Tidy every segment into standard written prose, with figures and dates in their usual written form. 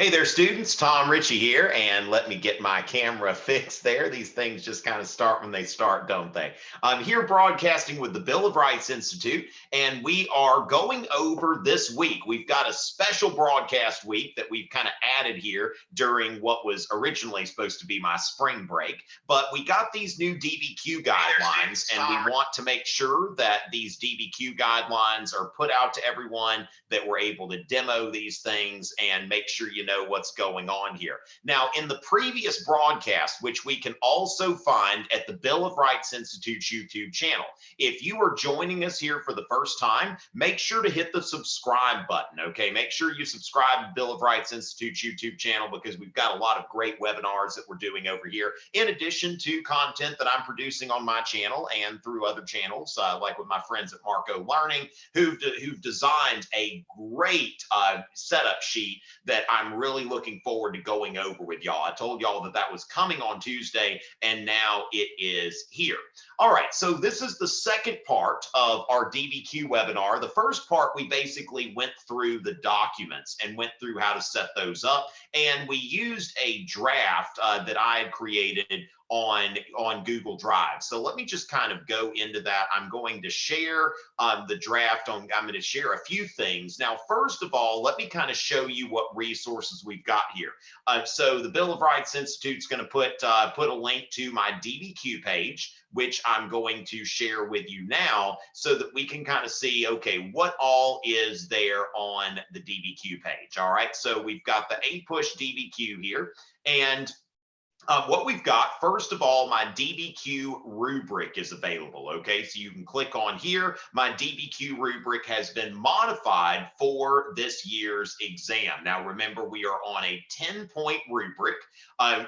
Hey there, students. Tom Richey here, and let me get my camera fixed there. These things just kind of start when they start, don't they? I'm here broadcasting with the Bill of Rights Institute, and we are going over this week. We've got a special broadcast week that we've kind of added here during what was originally supposed to be my spring break. But we got these new DBQ guidelines, and we want to make sure that these DBQ guidelines are put out to everyone, that we're able to demo these things and make sure you know what's going on here. Now, in the previous broadcast, which we can also find at the Bill of Rights Institute's YouTube channel, if you are joining us here for the first time, make sure to hit the subscribe button, okay? Make sure you subscribe to Bill of Rights Institute's YouTube channel because we've got a lot of great webinars that we're doing over here, in addition to content that I'm producing on my channel and through other channels, like with my friends at Marco Learning, who've designed a great setup sheet that I'm really looking forward to going over with y'all. I told y'all that that was coming on Tuesday, and now it is here. All right, so this is the second part of our DBQ webinar. The first part, we basically went through the documents and went through how to set those up, and we used a draft that I had created on Google Drive. So let me just kind of go into that. I'm going to share the draft I'm going to share a few things. Now, first of all, let me kind of show you what resources we've got here. So the Bill of Rights Institute is going to put a link to my DBQ page, which I'm going to share with you now so that we can kind of see, okay, what all is there on the DBQ page. All right, so we've got the APUSH DBQ here, and what we've got, first of all, my DBQ rubric is available, okay? So you can click on here. My DBQ rubric has been modified for this year's exam. Now, remember, we are on a 10-point rubric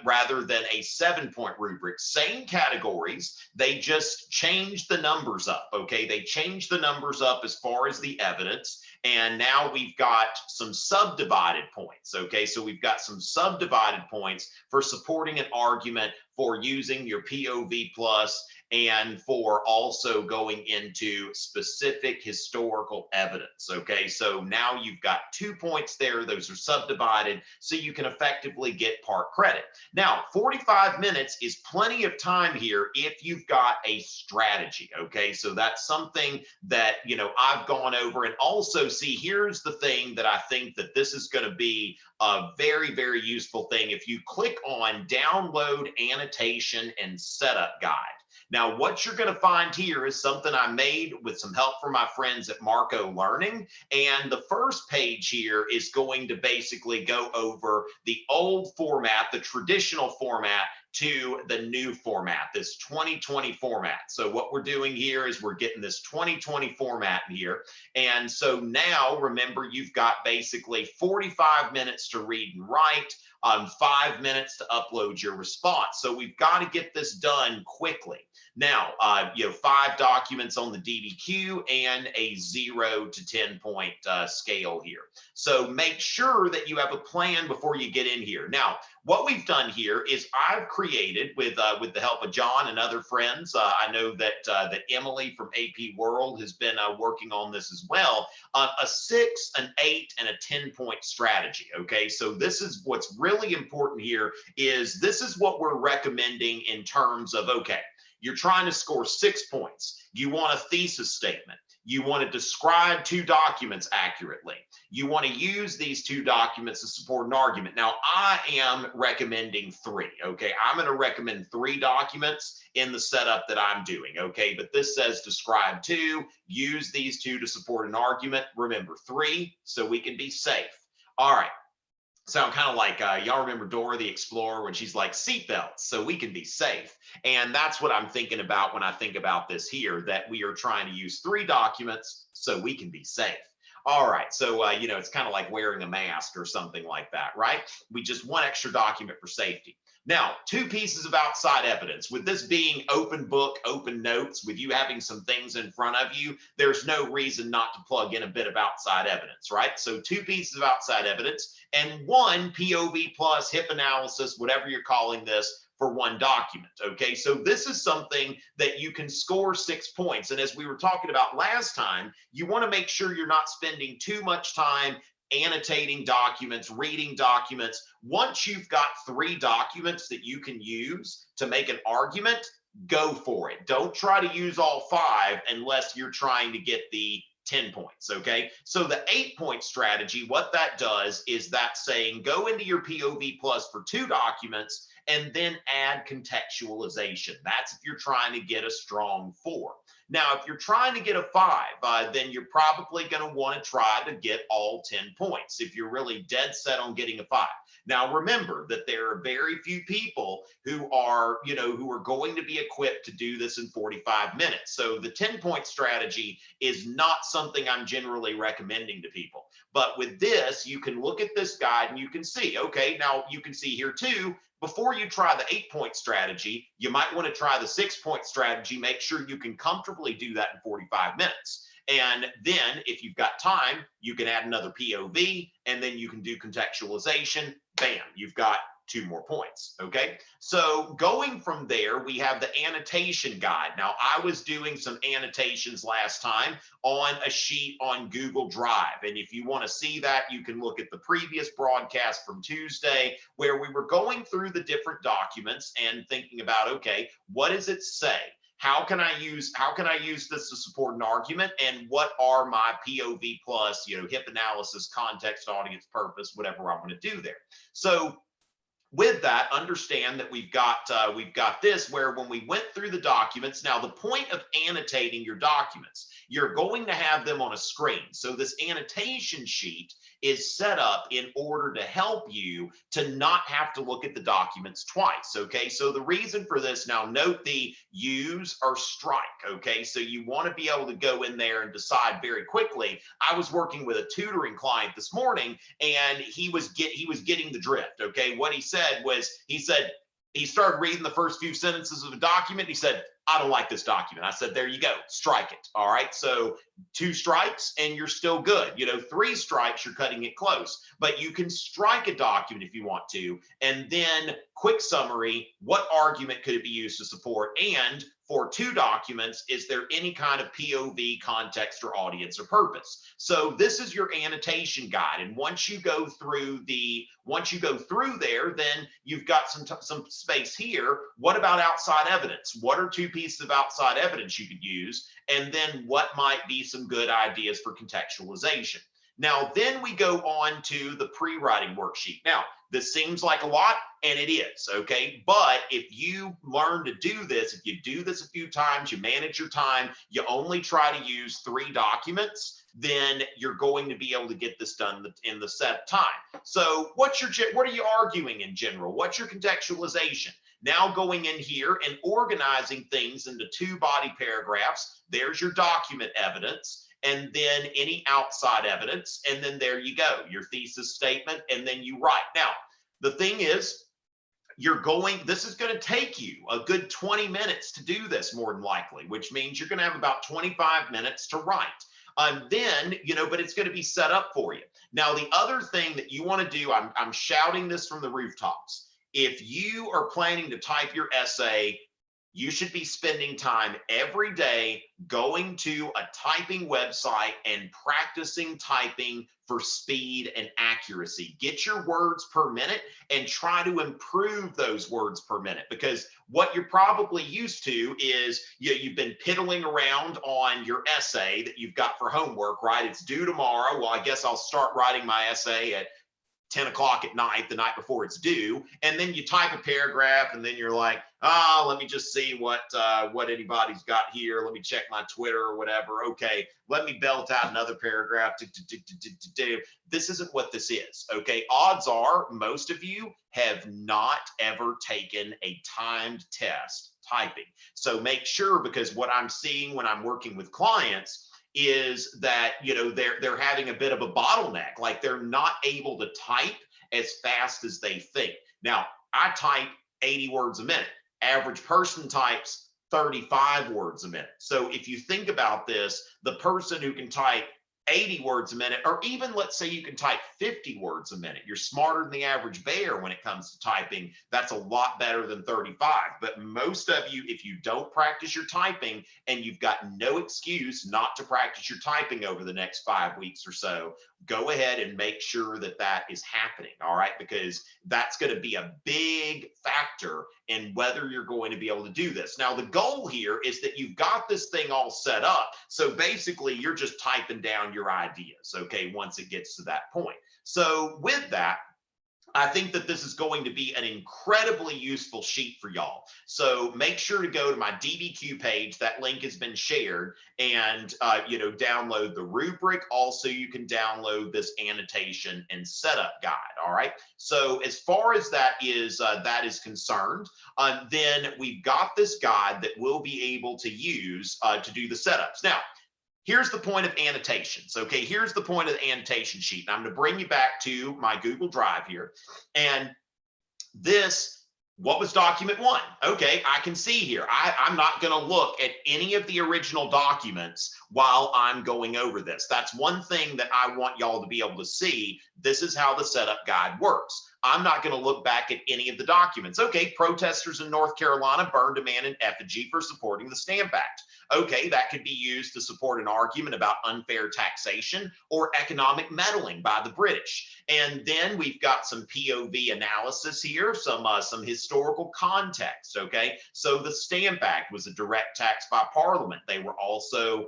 rather than a 7-point rubric. Same categories, they just changed the numbers up, okay? They changed the numbers up as far as the evidence, and now we've got some subdivided points, okay? So we've got some subdivided points for supporting an argument, for using your POV plus, and for also going into specific historical evidence, okay? So now you've got 2 points there. Those are subdivided, so you can effectively get part credit. Now, 45 minutes is plenty of time here if you've got a strategy, okay? So that's something that, you know, I've gone over. And also, see, here's the thing that I think that this is going to be a very, very useful thing. If you click on download annotation and setup guide. Now, what you're going to find here is something I made with some help from my friends at Marco Learning. And the first page here is going to basically go over the old format, the traditional format, to the new format, this 2020 format. So what we're doing here is we're getting this 2020 format in here. And so now, remember, you've got basically 45 minutes to read and write, 5 minutes to upload your response. So we've got to get this done quickly. Now, you know, 5 documents on the DBQ and a 0 to 10 point scale here. So make sure that you have a plan before you get in here. Now, what we've done here is I've created, with the help of John and other friends, I know that Emily from AP World has been working on this as well, a 6, an 8, and a 10-point strategy, okay? So this is what's really important here, is this is what we're recommending in terms of, okay, you're trying to score 6 points. You want a thesis statement. You want to describe 2 documents accurately. You want to use these 2 documents to support an argument. Now, I am recommending 3, okay? I'm going to recommend 3 documents in the setup that I'm doing, okay? But this says describe 2, use these 2 to support an argument. Remember, 3, so we can be safe. All right. Sound kind of like, y'all remember Dora the Explorer when she's like, seatbelts, so we can be safe. And that's what I'm thinking about when I think about this here, that we are trying to use 3 documents so we can be safe. All right, so, you know, it's kind of like wearing a mask or something like that, right? We just want extra document for safety. Now, 2 pieces of outside evidence. With this being open book, open notes, with you having some things in front of you, there's no reason not to plug in a bit of outside evidence, right? So 2 pieces of outside evidence and 1 POV plus HIP analysis, whatever you're calling this, for 1 document, okay? So this is something that you can score 6 points. And as we were talking about last time, you want to make sure you're not spending too much time annotating documents, reading documents. Once you've got 3 documents that you can use to make an argument, go for it. Don't try to use all 5 unless you're trying to get the 10 points, okay? So the 8-point strategy, what that does is that saying go into your POV plus for 2 documents and then add contextualization. That's if you're trying to get a strong 4. Now, if you're trying to get a 5, then you're probably going to want to try to get all 10 points if you're really dead set on getting a 5. Now, remember that there are very few people who are, who are going to be equipped to do this in 45 minutes. So the 10-point strategy is not something I'm generally recommending to people. But with this, you can look at this guide and you can see, okay, now you can see here too, before you try the 8-point strategy, you might want to try the 6-point strategy. Make sure you can comfortably do that in 45 minutes. And then if you've got time, you can add another POV and then you can do contextualization. Bam, you've got 2 more points. Okay. So going from there, we have the annotation guide. Now, I was doing some annotations last time on a sheet on Google Drive. And if you want to see that, you can look at the previous broadcast from Tuesday, where we were going through the different documents and thinking about, okay, what does it say? How can I use this to support an argument? And what are my POV plus, HIP analysis, context, audience, purpose, whatever I want to do there. So with that, understand that we've got this where when we went through the documents, now the point of annotating your documents, you're going to have them on a screen. So this annotation sheet is set up in order to help you to not have to look at the documents twice. Okay, so the reason for this, now note the use or strike. Okay, so you want to be able to go in there and decide very quickly. I was working with a tutoring client this morning and he was getting the drift. Okay, what he said was, he started reading the first few sentences of a document. He said, I don't like this document. I said, there you go, strike it. All right. So 2 strikes and you're still good. 3 strikes, you're cutting it close, but you can strike a document if you want to. And then quick summary, what argument could it be used to support? And for 2 documents, is there any kind of POV, context, or audience or purpose? So this is your annotation guide. And once you go through there, then you've got some space here. What about outside evidence? What are 2 pieces of outside evidence you could use? And then what might be some good ideas for contextualization? Now, then we go on to the pre-writing worksheet. Now, this seems like a lot, and it is, okay? But if you learn to do this, if you do this a few times, you manage your time, you only try to use 3 documents, then you're going to be able to get this done in the set time. So what are you arguing in general? What's your contextualization? Now going in here and organizing things into 2 body paragraphs. There's your document evidence, and then any outside evidence, and then there you go, your thesis statement, and then you write. Now, the thing is, this is going to take you a good 20 minutes to do this, more than likely, which means you're going to have about 25 minutes to write. Then, but it's going to be set up for you. Now, the other thing that you want to do, I'm shouting this from the rooftops. If you are planning to type your essay, you should be spending time every day going to a typing website and practicing typing for speed and accuracy. Get your words per minute and try to improve those words per minute, because what you're probably used to is you've been piddling around on your essay that you've got for homework, right? It's due tomorrow. Well, I guess I'll start writing my essay at 10 o'clock at night, the night before it's due. And then you type a paragraph and then you're like, let me just see what anybody's got here. Let me check my Twitter or whatever. Okay, let me belt out another paragraph. This isn't what this is. Okay, odds are most of you have not ever taken a timed test typing. So make sure, because what I'm seeing when I'm working with clients is that they're having a bit of a bottleneck, like they're not able to type as fast as they think. Now, I type 80 words a minute. Average person types 35 words a minute. So if you think about this, the person who can type 80 words a minute, or even let's say you can type 50 words a minute, you're smarter than the average bear when it comes to typing. That's a lot better than 35. But most of you, if you don't practice your typing, and you've got no excuse not to practice your typing over the next 5 weeks or so, go ahead and make sure that that is happening, all right? Because that's going to be a big factor in whether you're going to be able to do this. Now, the goal here is that you've got this thing all set up. So basically, you're just typing down your ideas, okay, once it gets to that point. So with that, I think that this is going to be an incredibly useful sheet for y'all. So make sure to go to my DBQ page. That link has been shared, and download the rubric. Also, you can download this annotation and setup guide. All right. So as far as that is concerned, then we've got this guide that we'll be able to use to do the setups. Now, here's the point of annotations. Okay, here's the point of the annotation sheet. And I'm going to bring you back to my Google Drive here. And this, what was document 1? Okay, I can see here. I'm not going to look at any of the original documents while I'm going over this. That's one thing that I want y'all to be able to see. This is how the setup guide works. I'm not going to look back at any of the documents. Okay, protesters in North Carolina burned a man in effigy for supporting the Stamp Act. Okay, that could be used to support an argument about unfair taxation or economic meddling by the British. And then we've got some POV analysis here, some historical context. Okay, so the Stamp Act was a direct tax by Parliament. They were also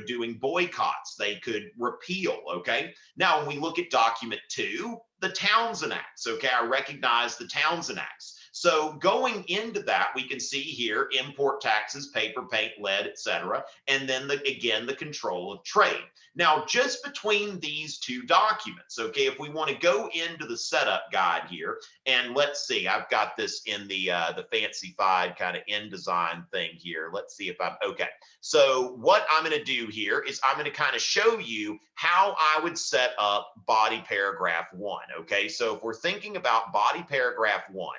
doing boycotts. They could repeal. Okay, now when we look at document 2, the Townshend Acts. Okay, I recognize the Townshend Acts. So going into that, we can see here import taxes, paper, paint, lead, etc. And then again, the control of trade. Now, just between these two documents, okay, if we want to go into the setup guide here, and let's see, I've got this in the fancified kind of InDesign thing here. Let's see if I'm okay. So what I'm going to do here is I'm going to kind of show you how I would set up body paragraph 1. Okay, so if we're thinking about body paragraph 1,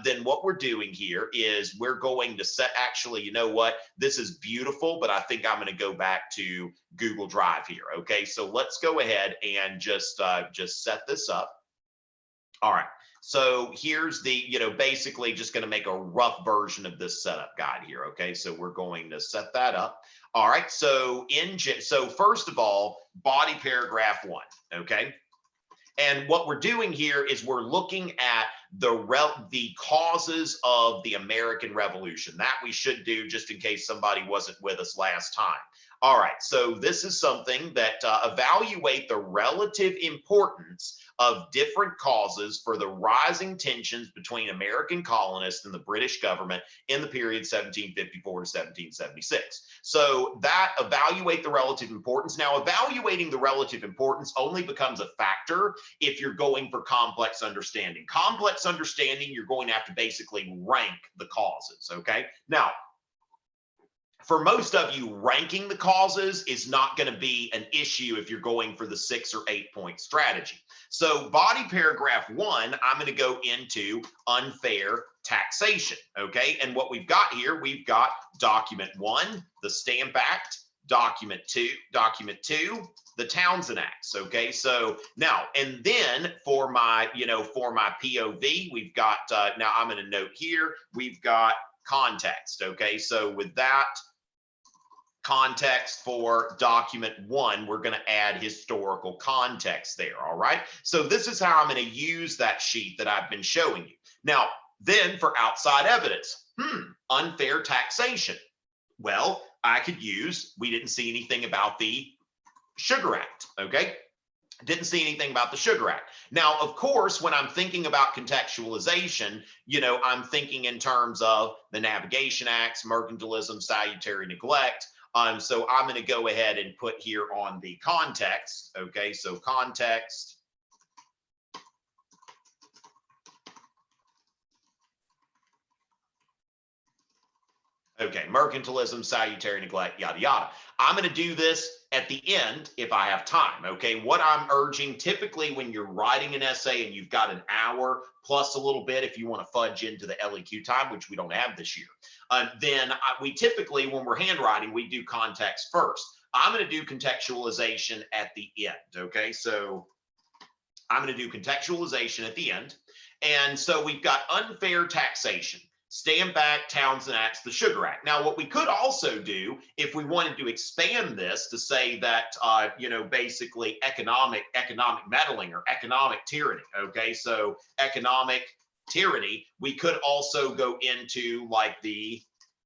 then what we're doing here is we're going to set, actually, you know what? This is beautiful, but I think I'm going to go back to Google Drive here. Okay, so let's go ahead and just set this up. All right. So here's the, basically just going to make a rough version of this setup guide here. Okay, so we're going to set that up. All right. So so first of all, body paragraph 1. Okay. And what we're doing here is we're looking at the causes of the American Revolution. That we should do just in case somebody wasn't with us last time. All right, so this is something that evaluate the relative importance of different causes for the rising tensions between American colonists and the British government in the period 1754 to 1776. So that evaluate the relative importance. Now, evaluating the relative importance only becomes a factor if you're going for complex understanding. Complex understanding, you're going to have to basically rank the causes, okay? Now, for most of you, ranking the causes is not going to be an issue if you're going for the 6 or 8 point strategy. So body paragraph 1, I'm going to go into unfair taxation. Okay. And what we've got here, we've got document 1, the Stamp Act, document 2, the Townshend Acts. Okay. So now, and then for my POV, we've got, now I'm going to note here, we've got context. Okay. So with that, context for document 1, we're going to add historical context there. All right. So this is how I'm going to use that sheet that I've been showing you. Now, then for outside evidence, unfair taxation. Well, I could use, we didn't see anything about the Sugar Act. Okay. Didn't see anything about the Sugar Act. Now, of course, when I'm thinking about contextualization, I'm thinking in terms of the Navigation Acts, mercantilism, salutary neglect. So I'm going to go ahead and put here on the context. Okay, so context. Okay, mercantilism, salutary neglect, yada, yada. I'm going to do this at the end if I have time. Okay, what I'm urging, typically when you're writing an essay and you've got an hour plus a little bit, if you want to fudge into the LEQ time, which we don't have this year, then we typically, when we're handwriting, we do context first. I'm going to do contextualization at the end. Okay, so I'm going to do contextualization at the end. And so we've got unfair taxation. Stand back, Townsend Acts the Sugar Act. Now, what we could also do if we wanted to expand this to say that, basically economic meddling or economic tyranny. Okay, so economic tyranny, we could also go into like the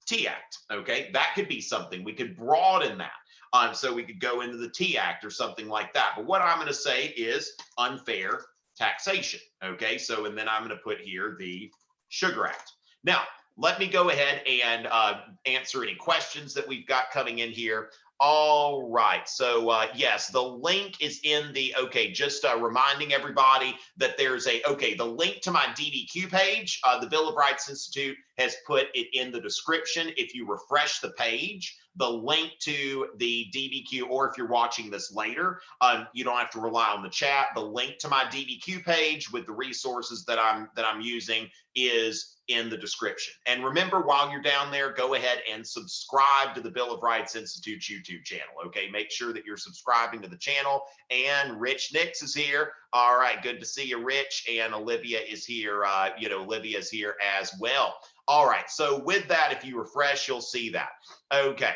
T Act. Okay, that could be something. We could broaden that. So we could go into the T Act or something like that. But what I'm going to say is unfair taxation. Okay, so and then I'm going to put here the Sugar Act. Now, let me go ahead and answer any questions that we've got coming in here. All right, so yes, the link is in the, just reminding everybody that there's the link to my DBQ page, the Bill of Rights Institute has put it in the description. If you refresh the page, the link to the DBQ, or if you're watching this later, you don't have to rely on the chat. The link to my DBQ page with the resources that I'm using is in the description. And remember, while you're down there, go ahead and subscribe to the Bill of Rights Institute's YouTube channel. Okay, make sure that you're subscribing to the channel. And Rich Nix is here. All right, good to see you, Rich. And Olivia is here. Olivia is here as well. All right, so with that, if you refresh, you'll see that. Okay.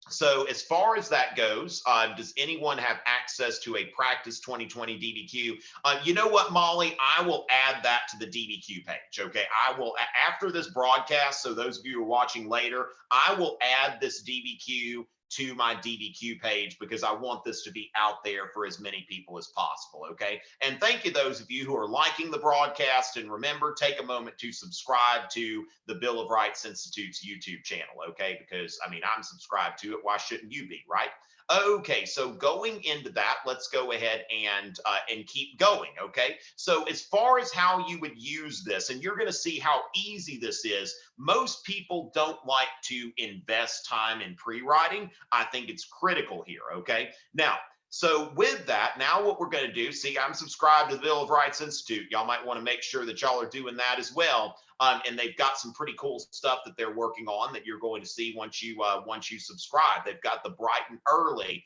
So as far as that goes, does anyone have access to a Practice 2020 DBQ? You know what, Molly? I will add that to the DBQ page. Okay, I will, after this broadcast, so those of you who are watching later, I will add this DBQ to my DBQ page because I want this to be out there for as many people as possible. Okay, and thank you those of you who are liking the broadcast, and remember, take a moment to subscribe to the Bill of Rights Institute's YouTube channel. Okay, because I mean, I'm subscribed to it. Why shouldn't you be, right? Okay, so going into that, let's go ahead and keep going. Okay, so as far as how you would use this, and you're going to see how easy this is. Most people don't like to invest time in pre-writing. I think it's critical here. Okay, now, so with that, now what we're going to do, see, I'm subscribed to the Bill of Rights Institute. Y'all might want to make sure that y'all are doing that as well. And they've got some pretty cool stuff that they're working on that you're going to see once you subscribe. They've got the Bright and Early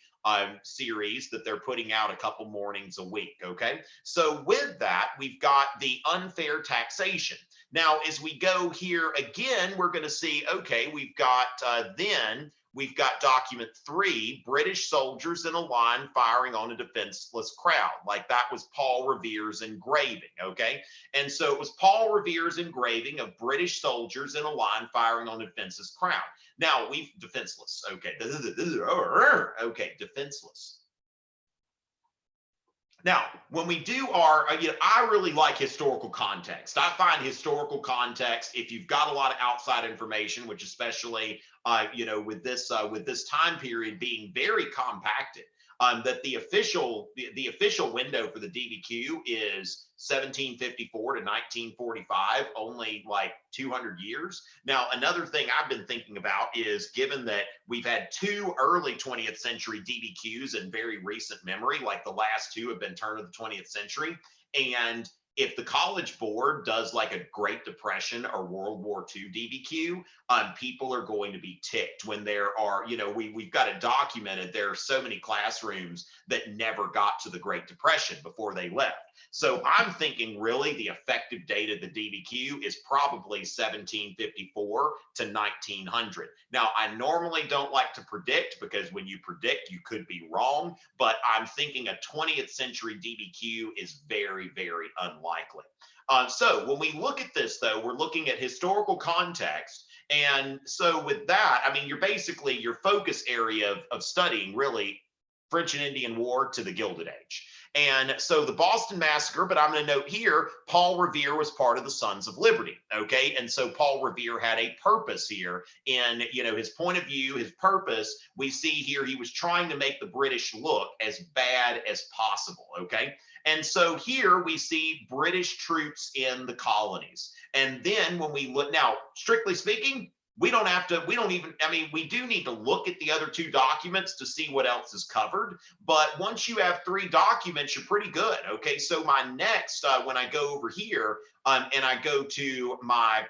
series that they're putting out a couple mornings a week. Okay, so with that, we've got the unfair taxation. Now, as we go here again, we're going to see, okay, we've got we've got document 3, British soldiers in a line firing on a defenseless crowd. Like that was Paul Revere's engraving, okay? And so it was Paul Revere's engraving of British soldiers in a line firing on a defenseless crowd. Now, defenseless, okay. Okay, defenseless. Now, when we do our, I really like historical context. I find historical context, if you've got a lot of outside information, which especially, with this time period being very compacted, that the official window for the DBQ is 1754 to 1945, only like 200 years. Now, another thing I've been thinking about is, given that we've had 2 early 20th century DBQs in very recent memory, like the last 2 have been turn of the 20th century, and if the College Board does like a Great Depression or World War II DBQ, people are going to be ticked when there are, we've got it documented. There are so many classrooms that never got to the Great Depression before they left. So I'm thinking really the effective date of the DBQ is probably 1754 to 1900. Now, I normally don't like to predict, because when you predict, you could be wrong, but I'm thinking a 20th century DBQ is very, very unlikely. So when we look at this, though, we're looking at historical context. And so with that, I mean, your focus area of studying really French and Indian War to the Gilded Age. And so the Boston Massacre, but I'm going to note here, Paul Revere was part of the Sons of Liberty. Okay. And so Paul Revere had a purpose here in, his point of view, his purpose. We see here, he was trying to make the British look as bad as possible. Okay. And so here we see British troops in the colonies. And then when we look, now, strictly speaking, we do need to look at the other 2 documents to see what else is covered. But once you have 3 documents, you're pretty good. Okay, so my next, when I go over here and I go to my,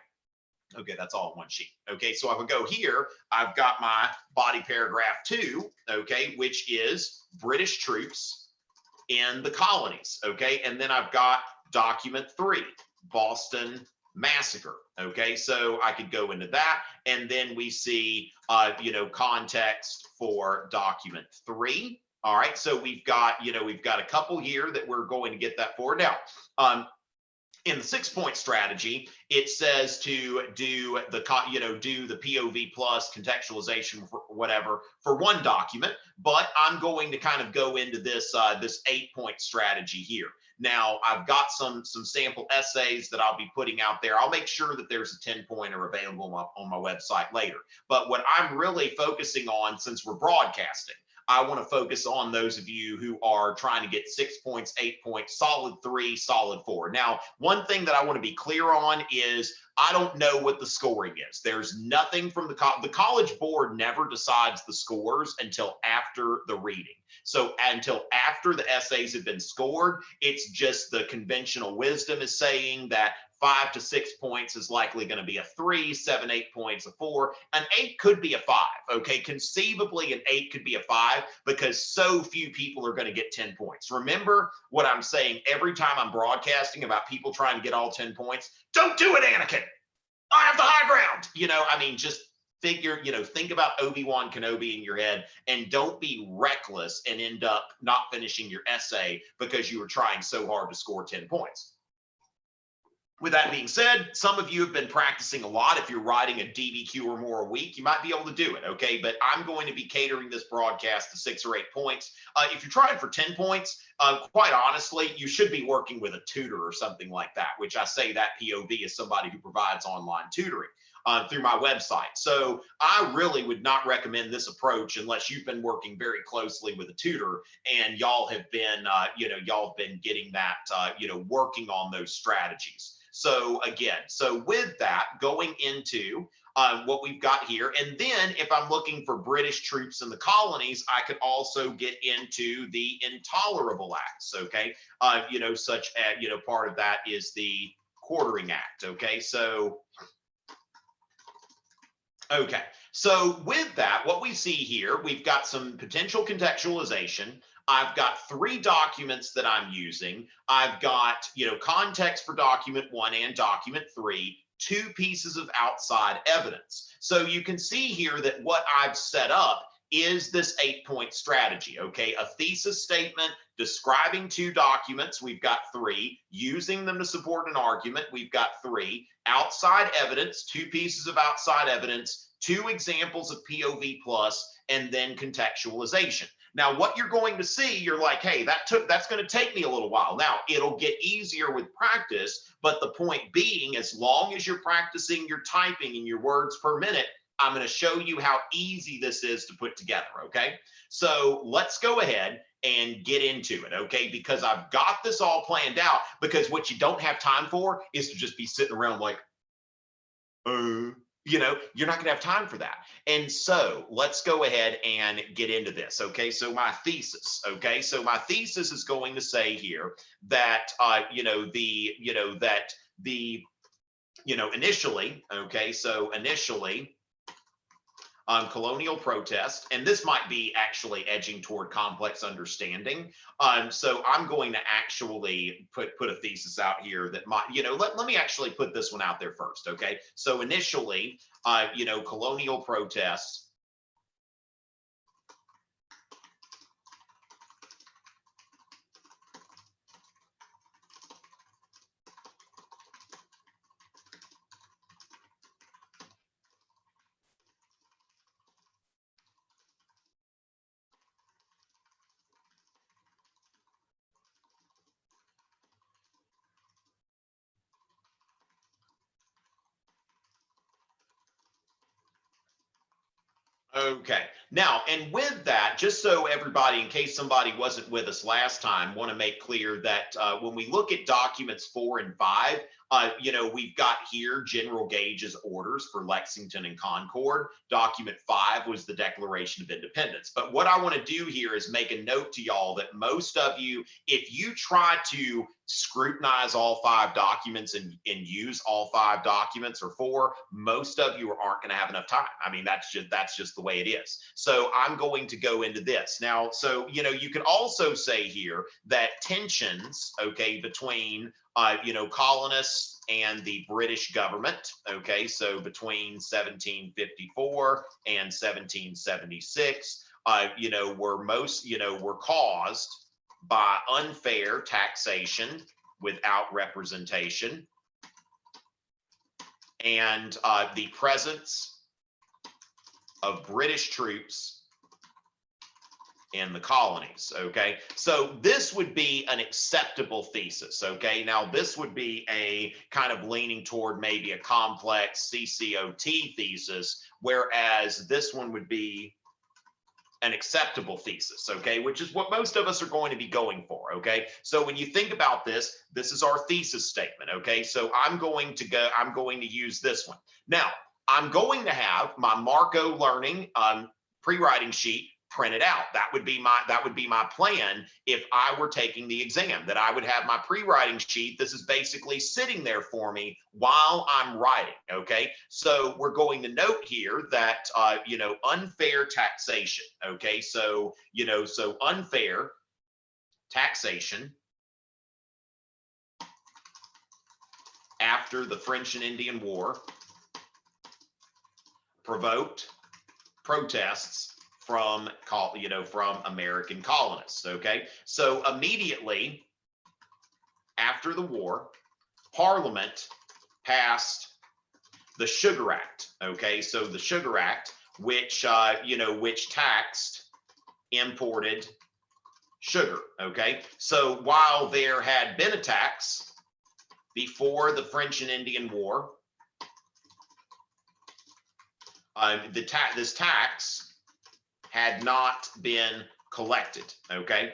okay, that's all in one sheet. Okay, so if I go here, I've got my body paragraph 2, okay, which is British troops in the colonies. Okay, and then I've got document 3, Boston massacre. Okay, so I could go into that, and then we see, context for document 3. All right, so we've got a couple here that we're going to get that for now. In the 6-point strategy, it says to do the POV plus contextualization for whatever for one document, but I'm going to kind of go into this 8-point strategy here. Now, I've got some sample essays that I'll be putting out there. I'll make sure that there's a 10-pointer available on my website later. But what I'm really focusing on, since we're broadcasting, I want to focus on those of you who are trying to get 6 points, 8 points, solid 3, solid 4. Now, one thing that I want to be clear on is I don't know what the scoring is. There's nothing from the College Board never decides the scores until after the reading. So until after the essays have been scored, it's just the conventional wisdom is saying that 5 to 6 points is likely going to be a 3, 7, 8 points a 4. An 8 could be a 5. Okay, conceivably an 8 could be a 5 because so few people are going to get 10 points. Remember what I'm saying every time I'm broadcasting about people trying to get all 10 points. Don't do it, Anakin. I have the high ground. Just think about Obi-Wan Kenobi in your head, and don't be reckless and end up not finishing your essay because you were trying so hard to score 10 points. With that being said, some of you have been practicing a lot. If you're writing a DBQ or more a week, you might be able to do it, okay? But I'm going to be catering this broadcast to 6 or 8 points. If you're trying for 10 points, quite honestly, you should be working with a tutor or something like that, which I say that POV is somebody who provides online tutoring through my website. So I really would not recommend this approach unless you've been working very closely with a tutor and y'all have been, getting that, working on those strategies. So again, with that, going into what we've got here, and then if I'm looking for British troops in the colonies, I could also get into the intolerable acts, okay? Such as, part of that is the Quartering Act, okay? So with that, what we see here, we've got some potential contextualization. I've got 3 documents that I'm using. I've got, context for document 1 and document 3, 2 pieces of outside evidence. So you can see here that what I've set up is this 8-point strategy, okay? A thesis statement describing 2 documents, we've got 3. Using them to support an argument, we've got 3. Outside evidence, 2 pieces of outside evidence, 2 examples of POV plus, and then contextualization. Now, what you're going to see, you're like, hey, that's going to take me a little while. Now, it'll get easier with practice, but the point being, as long as you're practicing your typing and your words per minute, I'm going to show you how easy this is to put together, okay? So let's go ahead and get into it, okay? Because I've got this all planned out, because what you don't have time for is to just be sitting around like, you're not going to have time for that. And so let's go ahead and get into this. Okay. So my thesis. Okay. So my thesis is going to say here that, initially, okay. So initially, colonial protest, and this might be actually edging toward complex understanding. So I'm going to actually put a thesis out here that might, let me actually put this one out there first, okay? So initially, colonial protests Okay. Now, and with that, just so everybody, in case somebody wasn't with us last time, want to make clear that when we look at documents 4 and 5, we've got here General Gage's orders for Lexington and Concord. Document 5 was the Declaration of Independence. But what I want to do here is make a note to y'all that most of you, if you try to scrutinize all 5 documents and use all 5 documents or 4, most of you aren't going to have enough time. I mean, that's just the way it is. So I'm going to go into this now. So, you can also say here that tensions, okay, between colonists and the British government. Okay, so between 1754 and 1776, were caused by unfair taxation without representation and the presence of British troops in the colonies. Okay, so this would be an acceptable thesis. Okay, now this would be a kind of leaning toward maybe a complex CCOT thesis, whereas this one would be an acceptable thesis, okay, which is what most of us are going to be going for. Okay, so when you think about this, this is our thesis statement. Okay, so I'm going to use this one. Now I'm going to have my Marco Learning pre-writing sheet printed out. That would be my plan if I were taking the exam, that I would have my pre-writing sheet. This is basically sitting there for me while I'm writing. Okay, so we're going to note here that unfair taxation. Okay, so so unfair taxation after the French and Indian War provoked protests from American colonists. Okay, so immediately after the war, Parliament passed the Sugar Act. Okay, so the Sugar Act, which taxed imported sugar. Okay, so while there had been a tax before the French and Indian War, this tax had not been collected. Okay,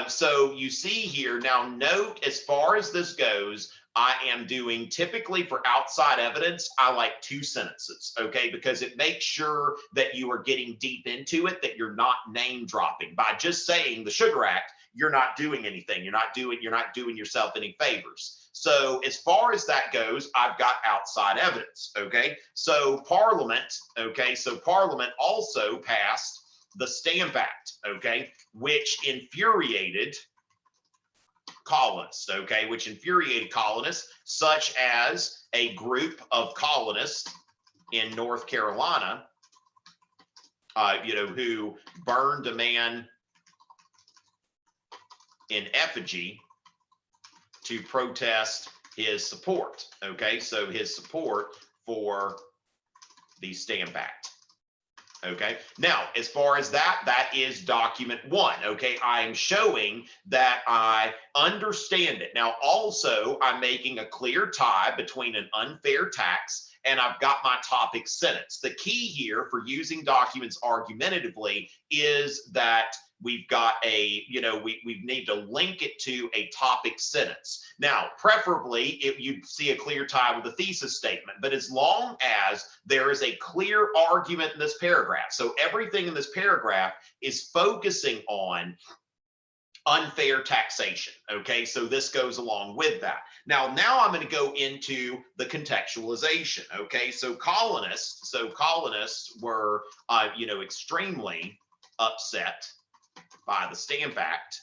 so you see here now, note as far as this goes, I am doing typically for outside evidence, I like 2 sentences. Okay, because it makes sure that you are getting deep into it, that you're not name dropping by just saying the Sugar Act. You're not doing anything. You're not doing yourself any favors. So as far as that goes, I've got outside evidence. Okay, so Parliament. Okay, so Parliament also passed the Stamp Act, okay, which infuriated colonists, okay, such as a group of colonists in North Carolina, who burned a man in effigy to protest his support. Okay, so his support for the Stamp Act. Okay, now as far as that is document 1. Okay, I'm showing that I understand it. Now also I'm making a clear tie between an unfair tax and I've got my topic sentence. The key here for using documents argumentatively is that we've got we need to link it to a topic sentence. Now, preferably if you see a clear tie with a thesis statement, but as long as there is a clear argument in this paragraph. So everything in this paragraph is focusing on unfair taxation. Okay, so this goes along with that. Now I'm going to go into the contextualization. Okay, so colonists were extremely upset by the Stamp Act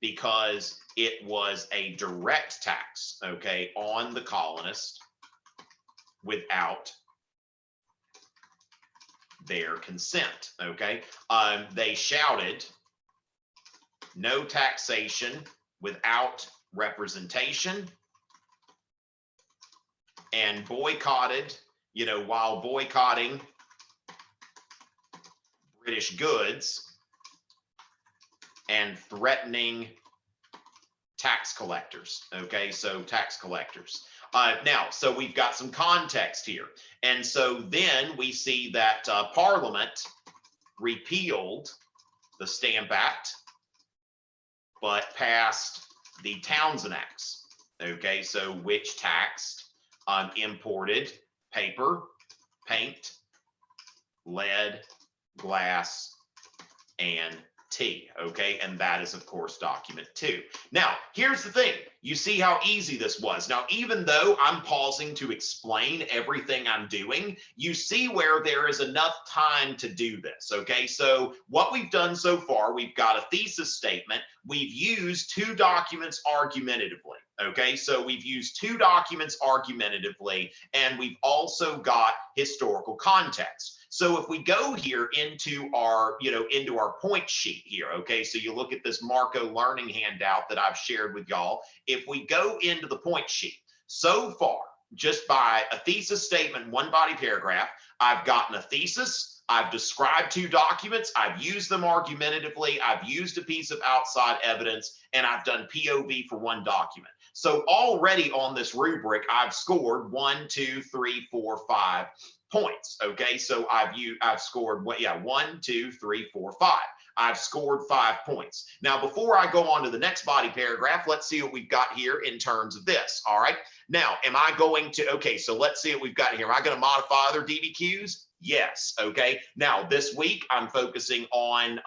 because it was a direct tax, okay, on the colonists without their consent. Okay, they shouted, "No taxation without representation," and boycotted, while boycotting British goods and threatening tax collectors. Okay, so tax collectors. Now, so we've got some context here. And so then we see that Parliament repealed the Stamp Act, but passed the Townshend Acts. Okay, so which taxed imported paper, paint, lead, glass, and T, okay? And that is, of course, document 2. Now, here's the thing. You see how easy this was. Now, even though I'm pausing to explain everything I'm doing, you see where there is enough time to do this, okay? So what we've done so far, we've got a thesis statement. We've used 2 documents argumentatively, okay? So we've used 2 documents argumentatively, and we've also got historical context. So if we go here into our, into our point sheet here, okay, so you look at this Marco learning handout that I've shared with y'all. If we go into the point sheet, so far, just by a thesis statement, 1 body paragraph, I've gotten a thesis, I've described 2 documents, I've used them argumentatively, I've used a piece of outside evidence, and I've done POV for 1 document. So already on this rubric, I've scored 1, 2, 3, 4, 5 points. Okay, so I've scored 1, 2, 3, 4, 5. I've scored 5 points. Now, before I go on to the next body paragraph, let's see what we've got here in terms of this. All right. Now, am I going to, okay, so let's see what we've got here. Am I going to modify other DBQs? Yes. Okay. Now this week I'm focusing on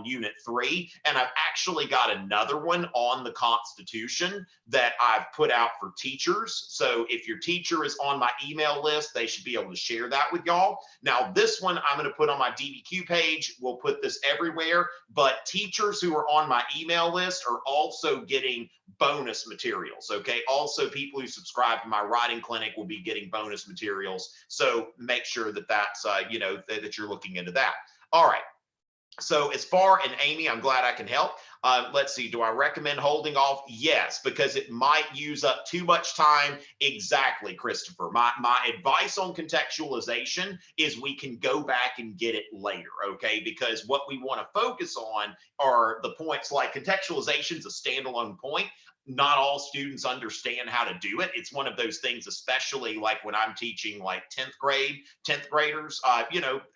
unit 3, and I've actually got another one on the Constitution that I've put out for teachers. So if your teacher is on my email list, they should be able to share that with y'all. Now this one I'm going to put on my DBQ page. We'll put this everywhere, but teachers who are on my email list are also getting bonus materials. Okay. Also, people who subscribe to my writing clinic will be getting bonus materials. So make sure that that's, that you're looking into that. All right. So as far, and Amy, I'm glad I can help. Let's see, do I recommend holding off? Yes, because it might use up too much time. Exactly, Christopher. My advice on contextualization is we can go back and get it later, okay? Because what we want to focus on are the points, like contextualization is a standalone point. Not all students understand how to do it. It's one of those things, especially like when I'm teaching like 10th graders,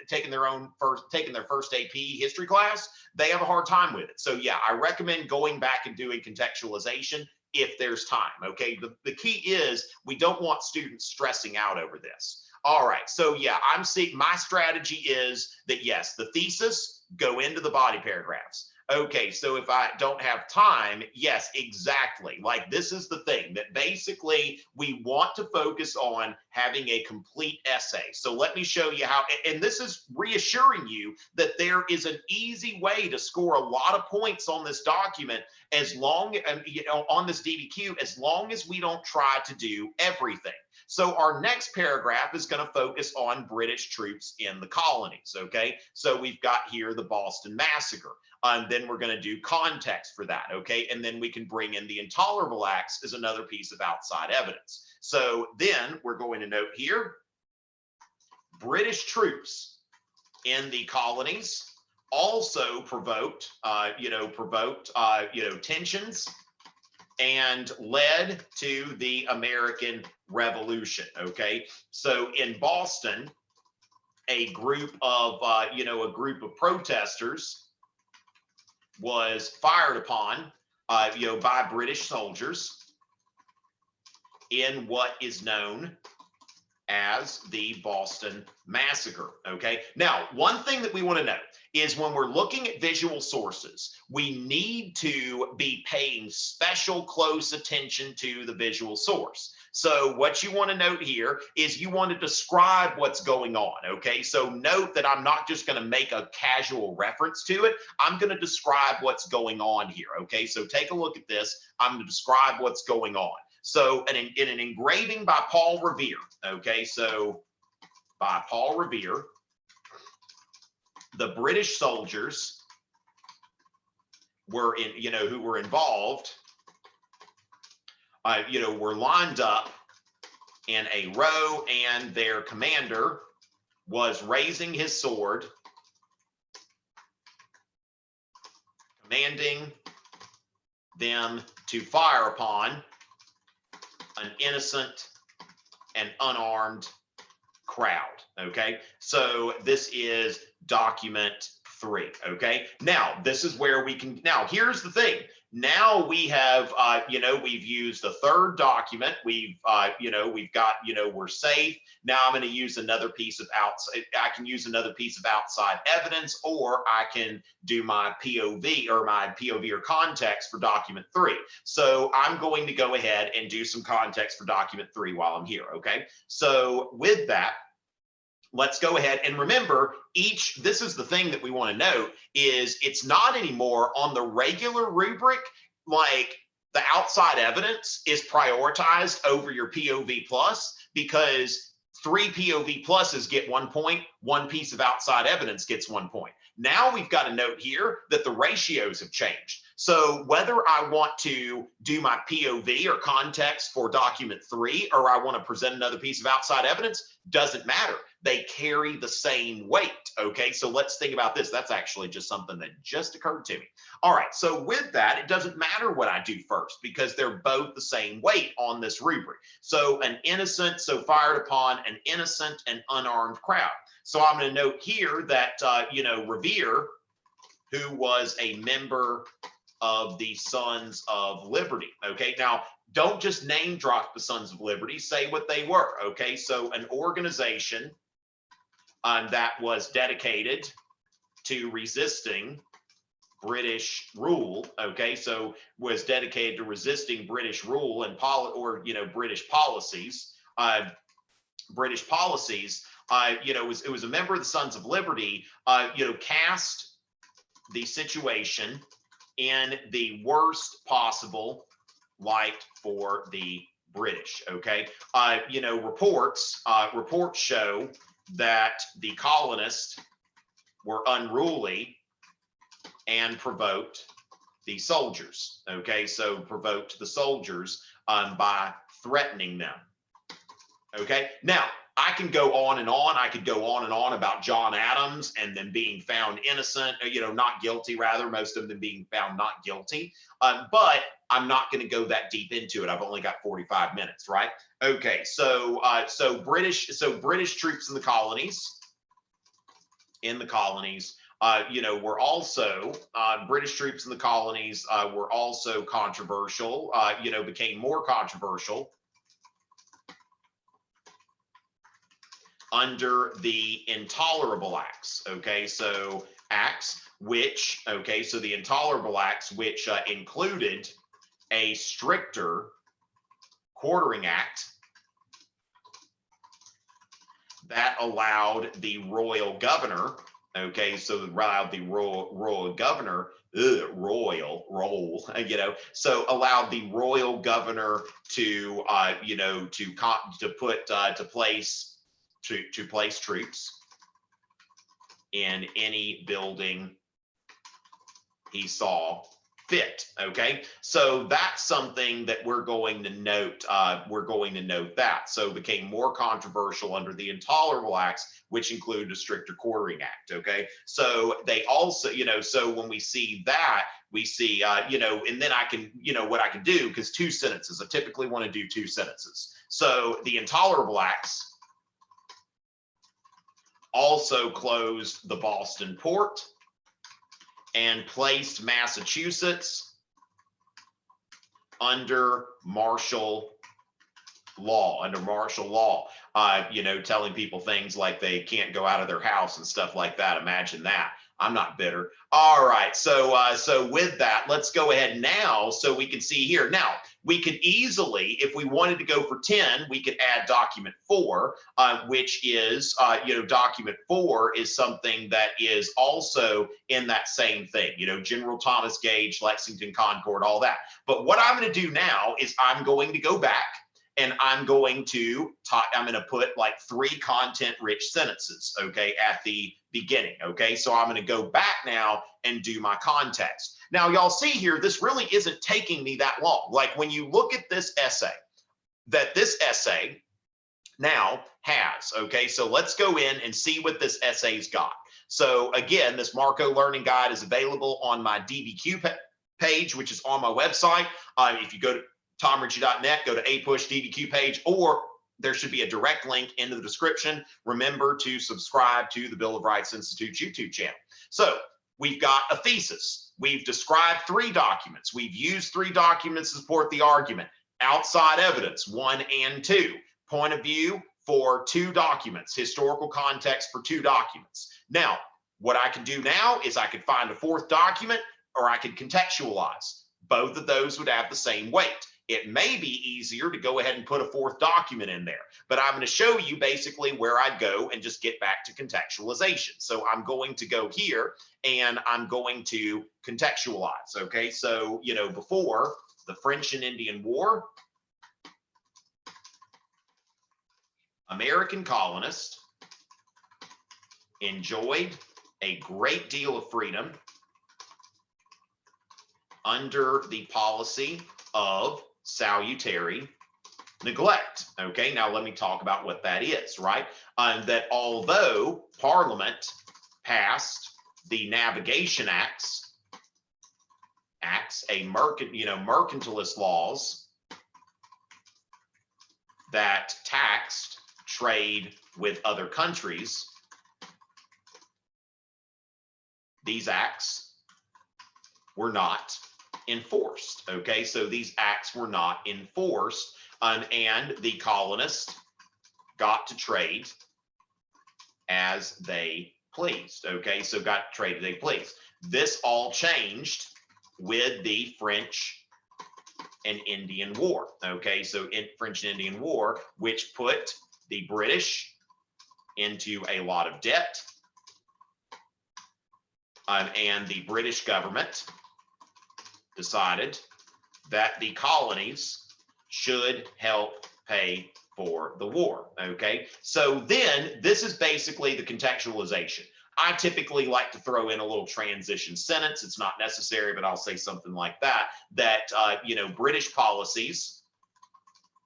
taking their first AP history class, they have a hard time with it. So yeah, I recommend going back and doing contextualization if there's time. Okay. The key is we don't want students stressing out over this. All right. So yeah, I'm seeing my strategy is that yes, the thesis go into the body paragraphs. Okay, so if I don't have time, yes, exactly. Like this is the thing that basically we want to focus on having a complete essay. So let me show you how, and this is reassuring you that there is an easy way to score a lot of points on this document as long, on this DBQ, as long as we don't try to do everything. So our next paragraph is going to focus on British troops in the colonies. Okay, so we've got here the Boston Massacre. Then we're going to do context for that. Okay, and then we can bring in the intolerable acts as another piece of outside evidence. So then we're going to note here British troops in the colonies also provoked tensions and led to the American Revolution. Okay, so in Boston, a group of protesters was fired upon, by British soldiers in what is known as the Boston Massacre. Okay. Now, one thing that we want to know is when we're looking at visual sources, we need to be paying special close attention to the visual source. So what you want to note here is you want to describe what's going on. Okay. So note that I'm not just going to make a casual reference to it. I'm going to describe what's going on here. Okay. So take a look at this. I'm going to describe what's going on. So in an engraving by Paul Revere, okay, so by Paul Revere, the British soldiers were who were involved, were lined up in a row, and their commander was raising his sword, commanding them to fire upon an innocent and unarmed crowd. Okay, so this is document 3. Okay, now this is where we can, now here's the thing. Now we have, we've used a third document. We've, we've got, we're safe. Now I'm going to use another piece of outside. I can use another piece of outside evidence, or I can do my POV or context for document 3. So I'm going to go ahead and do some context for document 3 while I'm here. Okay. So with that, let's go ahead and remember this is the thing that we want to note is it's not anymore on the regular rubric, like the outside evidence is prioritized over your POV plus, because 3 POV pluses get 1 point, 1 piece of outside evidence gets 1 point. Now we've got a note here that the ratios have changed. So whether I want to do my POV or context for document 3, or I want to present another piece of outside evidence, doesn't matter. They carry the same weight. Okay, so let's think about this. That's actually just something that just occurred to me. All right, so with that, it doesn't matter what I do first because they're both the same weight on this rubric. So fired upon an innocent and unarmed crowd. So I'm going to note here that, Revere, who was a member of the Sons of Liberty. Okay, now don't just name drop the Sons of Liberty, say what they were. Okay, so an organization that was dedicated to resisting British rule. Okay, so was dedicated to resisting British rule and British policies. British policies. It was a member of the Sons of Liberty. Cast the situation in the worst possible light for the British. Okay, reports show that the colonists were unruly and provoked the soldiers. Okay, so provoked the soldiers by threatening them. Okay, now I can go on and on. I could go on and on about John Adams and them being found innocent, not guilty, rather, most of them being found not guilty. But I'm not going to go that deep into it. I've only got 45 minutes, right? Okay, so British troops in the colonies, were also British troops in the colonies were also controversial. Became more controversial under the Intolerable Acts. Okay, so acts which, so the Intolerable Acts, which included a stricter quartering act that allowed the royal governor, so allowed the royal governor, so allowed the royal governor to place troops in any building he saw fit. Okay, so that's something that we're going to note. That. So it became more controversial under the Intolerable Acts, which included a stricter quartering act. Okay, so they also, so when we see that, we see, and then I can, what I can do, because 2 sentences, I typically want to do 2 sentences. So the Intolerable Acts also closed the Boston port and placed Massachusetts under martial law, telling people things like they can't go out of their house and stuff like that. Imagine that. I'm not bitter. All right, so with that, let's go ahead now so we can see here. Now, we could easily, if we wanted to go for 10, we could add document 4, which is, document 4 is something that is also in that same thing, General Thomas Gage, Lexington, Concord, all that. But what I'm going to do now is I'm going to go back and I'm going to put like 3 content-rich sentences, okay, at the beginning, okay? So I'm going to go back now and do my context. Now, y'all see here, this really isn't taking me that long. Like when you look at this essay, this essay now has, okay? So let's go in and see what this essay's got. So again, this Marco Learning Guide is available on my DBQ page, which is on my website. If you go to tomrichey.net, go to APUSH DBQ page, or there should be a direct link into the description. Remember to subscribe to the Bill of Rights Institute YouTube channel. So we've got a thesis. We've described 3 documents. We've used 3 documents to support the argument. Outside evidence, 1 and 2. Point of view for 2 documents. Historical context for 2 documents. Now, what I can do now is I could find a 4th document, or I could contextualize. Both of those would have the same weight. It may be easier to go ahead and put a 4th document in there, but I'm going to show you basically where I'd go and just get back to contextualization. So I'm going to go here and I'm going to contextualize. Okay, so, you know, before the French and Indian War, American colonists enjoyed a great deal of freedom under the policy of salutary neglect. Okay, now let me talk about what that is, right? That although Parliament passed the Navigation Acts, mercantilist laws that taxed trade with other countries, these acts were not enforced. Okay, so these acts were not enforced, and the colonists got to trade as they pleased. Okay, so got to trade as they pleased. This all changed with the French and Indian War. Okay, so in French and Indian War, which put the British into a lot of debt, and the British government decided that the colonies should help pay for the war. Okay, so then this is basically the contextualization. I typically like to throw in a little transition sentence. It's not necessary, but I'll say something like that, you know, British policies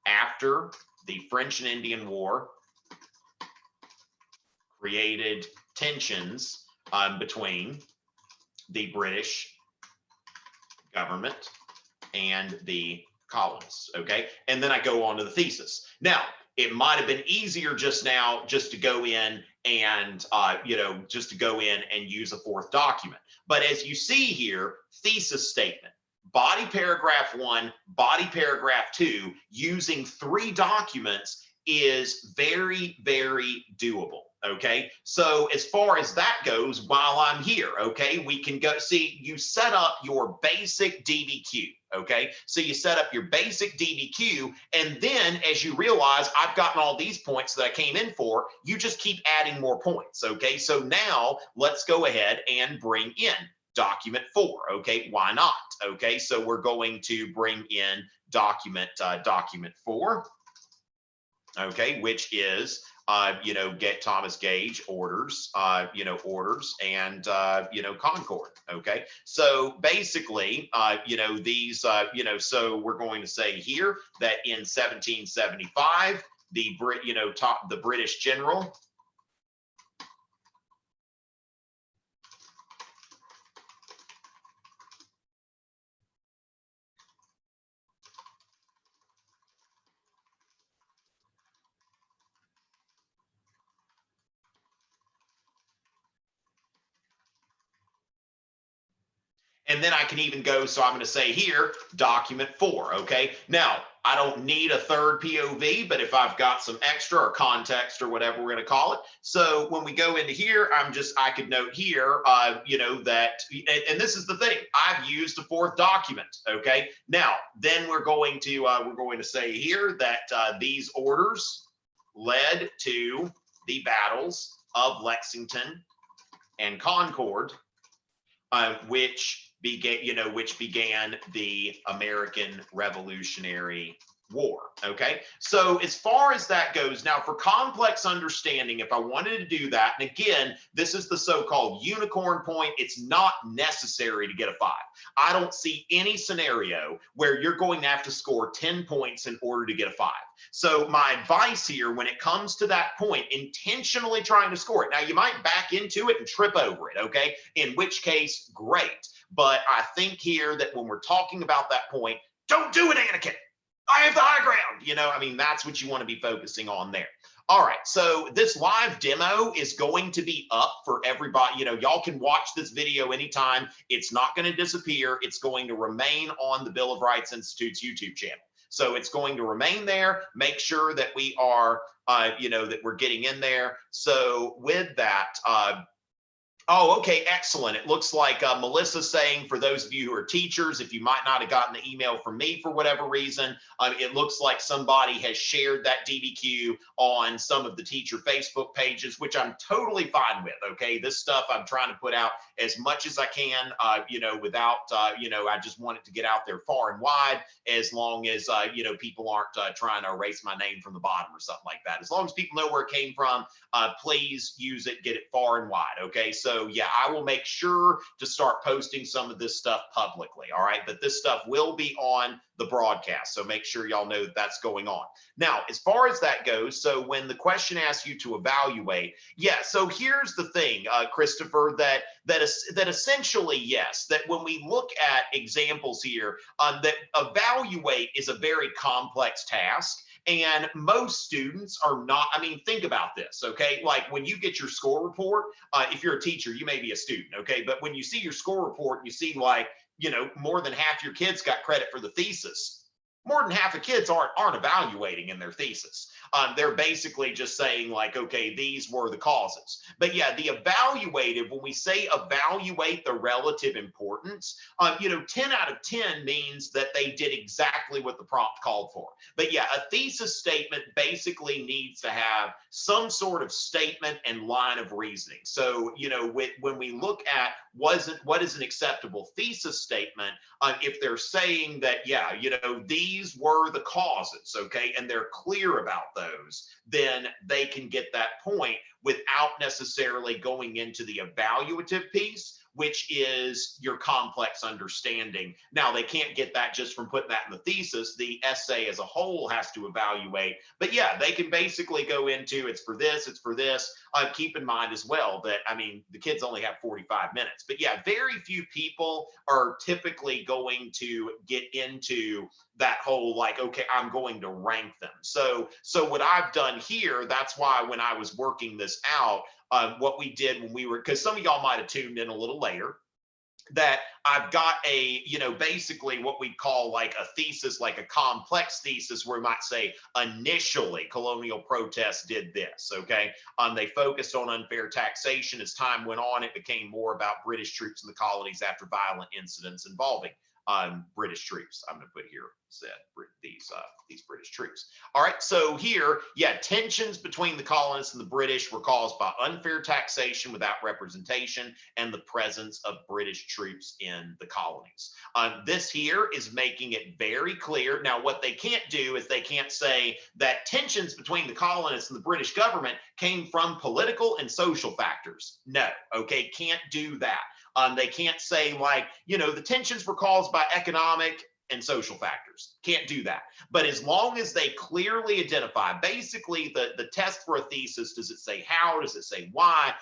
after the French and Indian War created tensions between the British government and the colonists. Okay, and then I go on to the thesis. Now, it might have been easier just now just to go in and just to go in and use a 4th document, but as you see here, thesis statement, body paragraph 1, body paragraph 2, using 3 documents is very, very doable. Okay, so as far as that goes, while I'm here, okay, we can go see, you set up your basic DBQ. Okay, so you set up your basic DBQ, and then as you realize I've gotten all these points that I came in for, you just keep adding more points. Okay, so now let's go ahead and bring in document 4. Okay, why not? Okay, so we're going to bring in document 4. Okay, which is get Thomas Gage orders, orders and, Concord. Okay, so basically, these, so we're going to say here that in 1775, the British general and then I can even go, so I'm going to say here, document 4, okay? Now, I don't need a 3rd POV, but if I've got some extra or context or whatever we're going to call it. So when we go into here, I could note here, that, and this is the thing, I've used a 4th document, okay? Now, then we're going to say here that these orders led to the battles of Lexington and Concord, which began the American Revolutionary War. Okay, so as far as that goes, now for complex understanding, if I wanted to do that, and again, this is the so-called unicorn point, it's not necessary to get a 5. I don't see any scenario where you're going to have to score 10 points in order to get a 5. So my advice here, when it comes to that point, intentionally trying to score it. Now you might back into it and trip over it, okay? In which case, great. But I think here that when we're talking about that point, don't do it, Anakin. I have the high ground. I mean, that's what you want to be focusing on there. All right, so this live demo is going to be up for everybody. Y'all can watch this video anytime. It's not going to disappear. It's going to remain on the Bill of Rights Institute's YouTube channel. So it's going to remain there. Make sure that we are, that we're getting in there. So with that, oh, okay, excellent. It looks like Melissa's saying, for those of you who are teachers, if you might not have gotten the email from me for whatever reason, it looks like somebody has shared that DBQ on some of the teacher Facebook pages, which I'm totally fine with. Okay, this stuff I'm trying to put out as much as I can, without, I just want it to get out there far and wide, as long as, people aren't trying to erase my name from the bottom or something like that. As long as people know where it came from, please use it, get it far and wide. Okay, so yeah, I will make sure to start posting some of this stuff publicly. All right, but this stuff will be on the broadcast, so make sure y'all know that that's going on. Now, as far as that goes, so when the question asks you to evaluate, yeah, so here's the thing, Christopher, that essentially, yes, that when we look at examples here, that evaluate is a very complex task. And most students are not, I mean, think about this, okay? Like when you get your score report, if you're a teacher, you may be a student, okay? But when you see your score report, you see like, more than half your kids got credit for the thesis. More than half of kids aren't evaluating in their thesis. They're basically just saying like, okay, these were the causes. But yeah, the evaluative, when we say evaluate the relative importance, 10 out of 10 means that they did exactly what the prompt called for. But yeah, a thesis statement basically needs to have some sort of statement and line of reasoning. So, when we look at what is an acceptable thesis statement, if they're saying that, yeah, these were the causes, okay, and they're clear about those, then they can get that point without necessarily going into the evaluative piece, which is your complex understanding. Now, they can't get that just from putting that in the thesis. The essay as a whole has to evaluate. But yeah, they can basically go into it's for this, it's for this. Keep in mind as well that, I mean, the kids only have 45 minutes. But yeah, very few people are typically going to get into that whole like, okay, I'm going to rank them. So what I've done here, that's why when I was working this out, what we did when we were, because some of y'all might have tuned in a little later, that I've got a, basically what we call like a thesis, like a complex thesis, where we might say initially colonial protests did this, okay? They focused on unfair taxation. As time went on, it became more about British troops in the colonies after violent incidents involving British troops. I'm going to put here said these British troops. All right, so here, yeah, tensions between the colonists and the British were caused by unfair taxation without representation and the presence of British troops in the colonies. This here is making it very clear. Now, what they can't do is they can't say that tensions between the colonists and the British government came from political and social factors. No, okay, can't do that. They can't say like, the tensions were caused by economic and social factors. Can't do that. But as long as they clearly identify, basically the test for a thesis, does it say how, does it say why,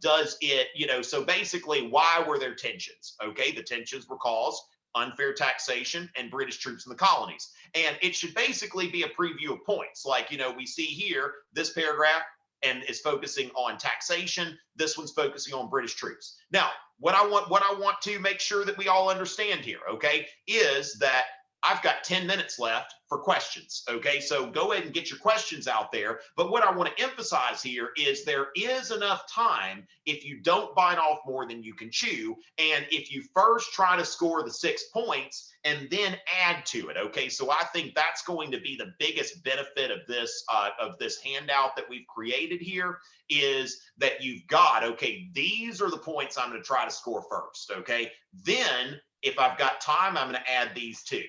does it, so basically why were there tensions? Okay, the tensions were caused unfair taxation and British troops in the colonies. And it should basically be a preview of points. Like, we see here, this paragraph, and is focusing on taxation. This one's focusing on British troops. Now, what I want to make sure that we all understand here, okay, is that I've got 10 minutes left for questions, okay? So go ahead and get your questions out there. But what I want to emphasize here is there is enough time if you don't bite off more than you can chew. And if you first try to score the 6 points and then add to it, okay? So I think that's going to be the biggest benefit of this handout that we've created here, is that you've got, okay, these are the points I'm going to try to score first, okay? Then if I've got time, I'm going to add these two.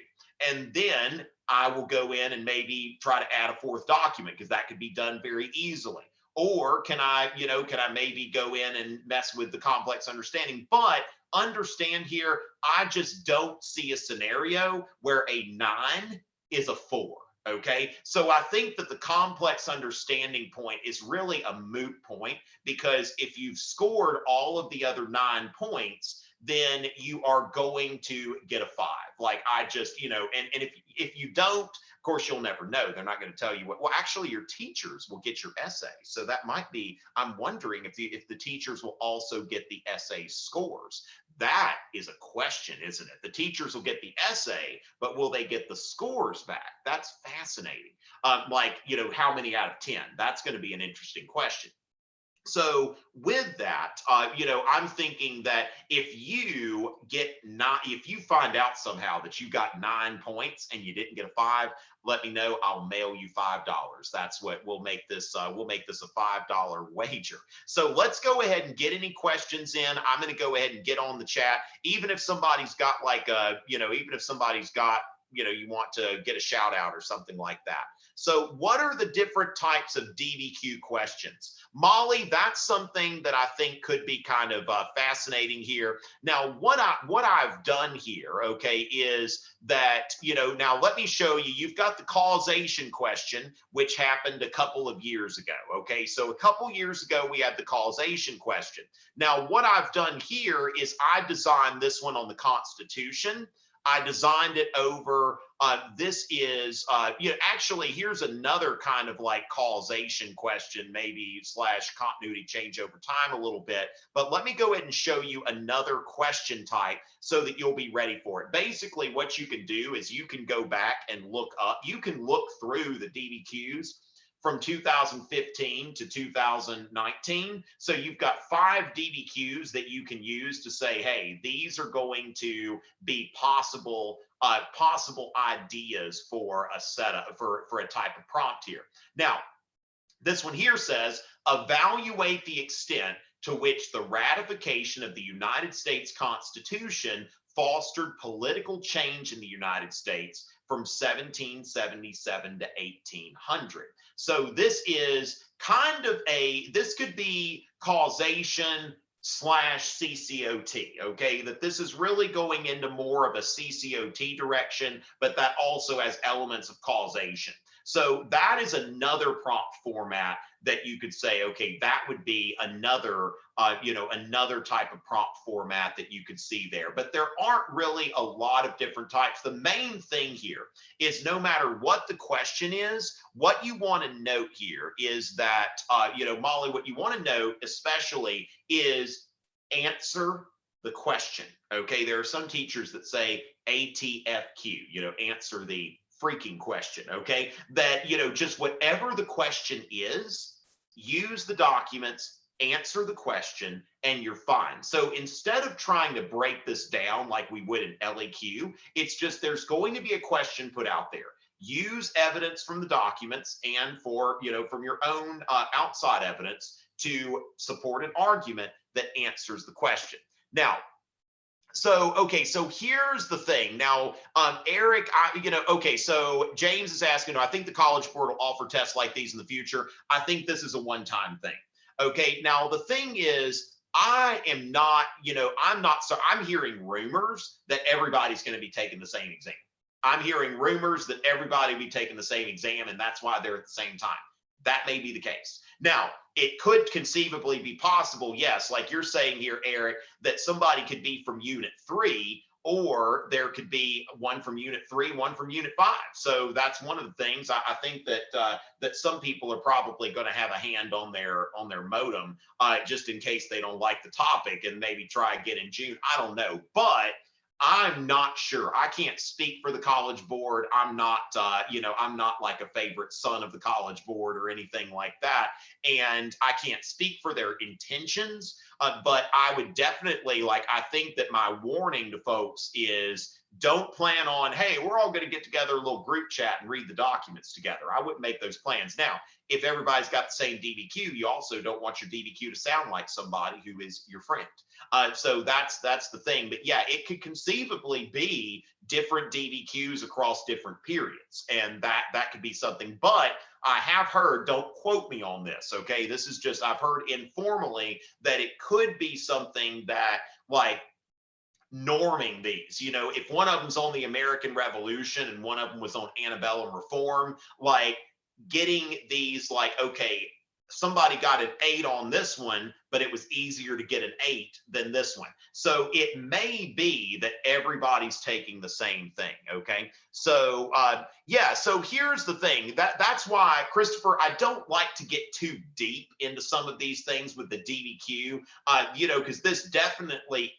And then I will go in and maybe try to add a fourth document, because that could be done very easily. Or can I maybe go in and mess with the complex understanding? But understand here, I just don't see a scenario where a 9 is a 4. Okay, so I think that the complex understanding point is really a moot point, because if you've scored all of the other 9 points, then you are going to get a 5. Like I just, and if you don't, of course, you'll never know. They're not going to tell you what. Well, actually, your teachers will get your essay. So that might be, I'm wondering if the teachers will also get the essay scores. That is a question, isn't it? The teachers will get the essay, but will they get the scores back? That's fascinating. How many out of 10? That's going to be an interesting question. So with that, I'm thinking that if you find out somehow that you got 9 points and you didn't get a 5, let me know. I'll mail you $5. That's what we'll make this. We'll make this a $5 wager. So let's go ahead and get any questions in. I'm going to go ahead and get on the chat. Even if somebody's got you want to get a shout out or something like that. So what are the different types of DBQ questions? Molly, that's something that I think could be kind of fascinating here. Now, what I've done here, okay, is that, now let me show you, you've got the causation question, which happened a couple of years ago, okay? So a couple years ago, we had the causation question. Now, what I've done here is I designed this one on the Constitution. I designed it over, this is, actually, here's another kind of like causation question, maybe / continuity change over time a little bit. But let me go ahead and show you another question type so that you'll be ready for it. Basically, what you can do is you can go back and look up, you can look through the DBQs from 2015 to 2019. So you've got 5 DBQs that you can use to say, hey, these are going to be possible ideas for a setup for a type of prompt here. Now, this one here says, evaluate the extent to which the ratification of the United States Constitution fostered political change in the United States from 1777 to 1800. So this is kind of this could be causation / CCOT, okay? That this is really going into more of a CCOT direction, but that also has elements of causation. So that is another prompt format that you could say, okay, that would be another, another type of prompt format that you could see there. But there aren't really a lot of different types. The main thing here is no matter what the question is, what you want to note here is that, Molly, what you want to note especially is answer the question. Okay, there are some teachers that say ATFQ, answer the freaking question, okay? That, just whatever the question is, use the documents, answer the question, and you're fine. So instead of trying to break this down like we would in LAQ, it's just there's going to be a question put out there. Use evidence from the documents and from your own outside evidence to support an argument that answers the question. Now, okay, so here's the thing. Now, Eric, so James is asking, I think the College Board will offer tests like these in the future. I think this is a one-time thing. Okay, now the thing is, I'm hearing rumors that everybody's going to be taking the same exam. I'm hearing rumors that everybody will be taking the same exam, and that's why they're at the same time. That may be the case. Now, it could conceivably be possible, yes, like you're saying here, Eric, that somebody could be from Unit 3, or there could be one from Unit 3, one from Unit 5. So that's one of the things. I think that that some people are probably going to have a hand on their modem just in case they don't like the topic and maybe try again in June. I don't know, but I'm not sure. I can't speak for the College Board. I'm not, I'm not like a favorite son of the College Board or anything like that. And I can't speak for their intentions, but I would definitely, I think that my warning to folks is don't plan on, hey, we're all going to get together a little group chat and read the documents together. I wouldn't make those plans. Now, if everybody's got the same DBQ, you also don't want your DBQ to sound like somebody who is your friend. So that's the thing. But yeah, it could conceivably be different DBQs across different periods, and that could be something. But I have heard, don't quote me on this, okay? This is just, I've heard informally that it could be something that norming these, if one of them's on the American Revolution and one of them was on antebellum reform, getting these okay, somebody got an 8 on this one, but it was easier to get an 8 than this one. So it may be that everybody's taking the same thing. Okay. So yeah, so here's the thing. That's why, Christopher, I don't like to get too deep into some of these things with the DBQ, you know, because this definitely,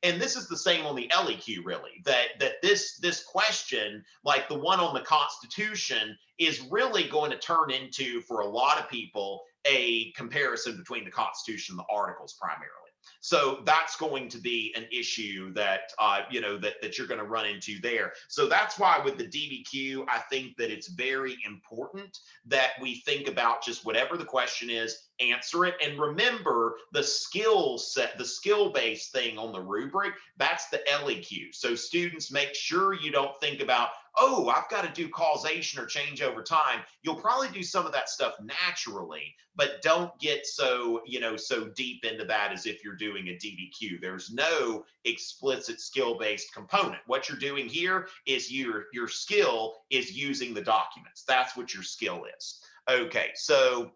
and this is the same on the LEQ, really, that this question, like the one on the Constitution, is really going to turn into, for a lot of people, a comparison between the Constitution and the Articles primarily. So that's going to be an issue that that you're going to run into there. So that's why with the DBQ, I think that it's very important that we think about just whatever the question is, answer it. And remember the skill set, the skill-based thing on the rubric, that's the LEQ. So students, make sure you don't think about, oh, I've got to do causation or change over time. You'll probably do some of that stuff naturally, but don't get so, so deep into that as if you're doing a DBQ. There's no explicit skill-based component. What you're doing here is your skill is using the documents. That's what your skill is. Okay, so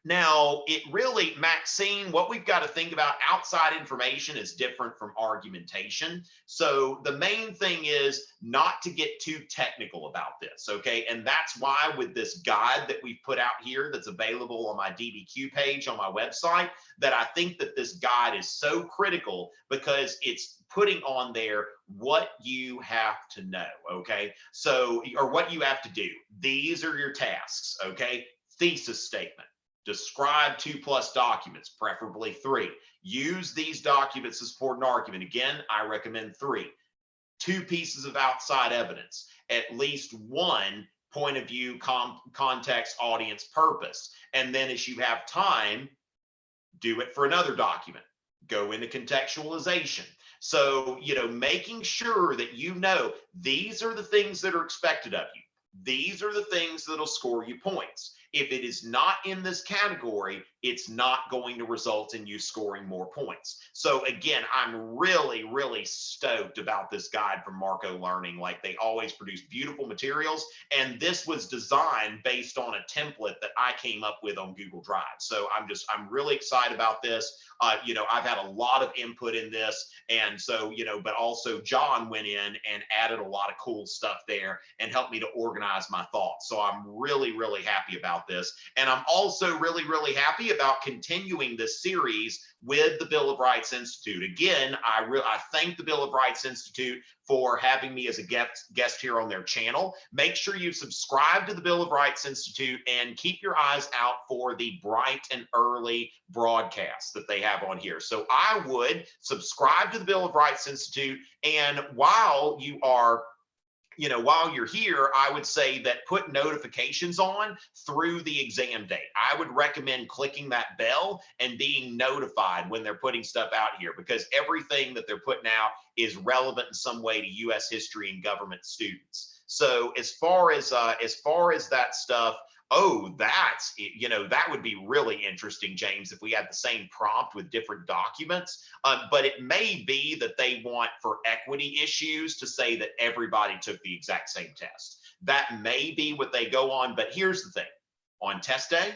now, it really, Maxine, what we've got to think about, outside information is different from argumentation. So the main thing is not to get too technical about this, okay? And that's why with this guide that we've put out here that's available on my DBQ page on my website, that I think that this guide is so critical because it's putting on there what you have to know, okay? So, or what you have to do. These are your tasks, okay? Thesis statement. Describe 2+ documents, preferably 3. Use these documents to support an argument. Again, I recommend 3. 2 pieces of outside evidence, at least 1 point of view, context, audience, purpose. And then as you have time, do it for another document. Go into contextualization. So, making sure that these are the things that are expected of you. These are the things that'll score you points. If it is not in this category, it's not going to result in you scoring more points. So again, I'm really, really stoked about this guide from Marco Learning. Like, they always produce beautiful materials. And this was designed based on a template that I came up with on Google Drive. So I'm really excited about this. I've had a lot of input in this. And so, but also John went in and added a lot of cool stuff there and helped me to organize my thoughts. So I'm really, really happy about this. And I'm also really, really happy about continuing this series with the Bill of Rights Institute. Again, I thank the Bill of Rights Institute for having me as a guest here on their channel. Make sure you subscribe to the Bill of Rights Institute and keep your eyes out for the bright and early broadcasts that they have on here. So I would subscribe to the Bill of Rights Institute, and while you're here, I would say that put notifications on through the exam date. I would recommend clicking that bell and being notified when they're putting stuff out here, because everything that they're putting out is relevant in some way to U.S. history and government students. So as far as that stuff, that would be really interesting, James, if we had the same prompt with different documents. But it may be that they want, for equity issues, to say that everybody took the exact same test. That may be what they go on. But here's the thing. On test day,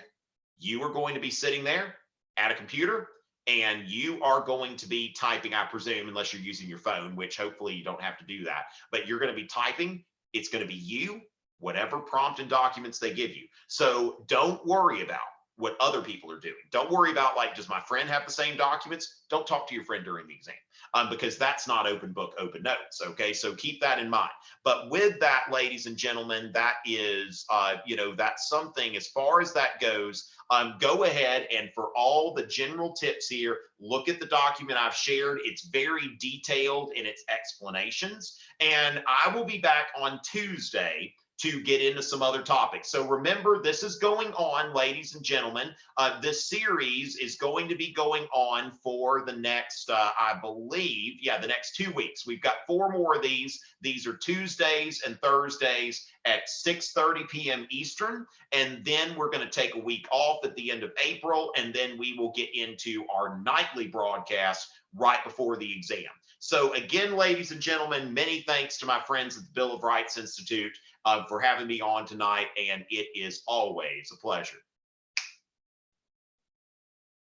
you are going to be sitting there at a computer, and you are going to be typing, I presume, unless you're using your phone, which hopefully you don't have to do that. But you're going to be typing. It's going to be you, whatever prompt and documents they give you. So don't worry about what other people are doing. Don't worry about, like, does my friend have the same documents? Don't talk to your friend during the exam, because that's not open book, open notes. Okay, so keep that in mind. But with that, ladies and gentlemen, that is, that's something as far as that goes. Go ahead and, for all the general tips here, look at the document I've shared. It's very detailed in its explanations. And I will be back on Tuesday to get into some other topics. So remember, this is going on, ladies and gentlemen. This series is going to be going on for the next, I believe, the next 2 weeks. We've got 4 more of these. These are Tuesdays and Thursdays at 6:30 p.m. Eastern. And then we're going to take a week off at the end of April. And then we will get into our nightly broadcast right before the exam. So again, ladies and gentlemen, many thanks to my friends at the Bill of Rights Institute for having me on tonight, and it is always a pleasure.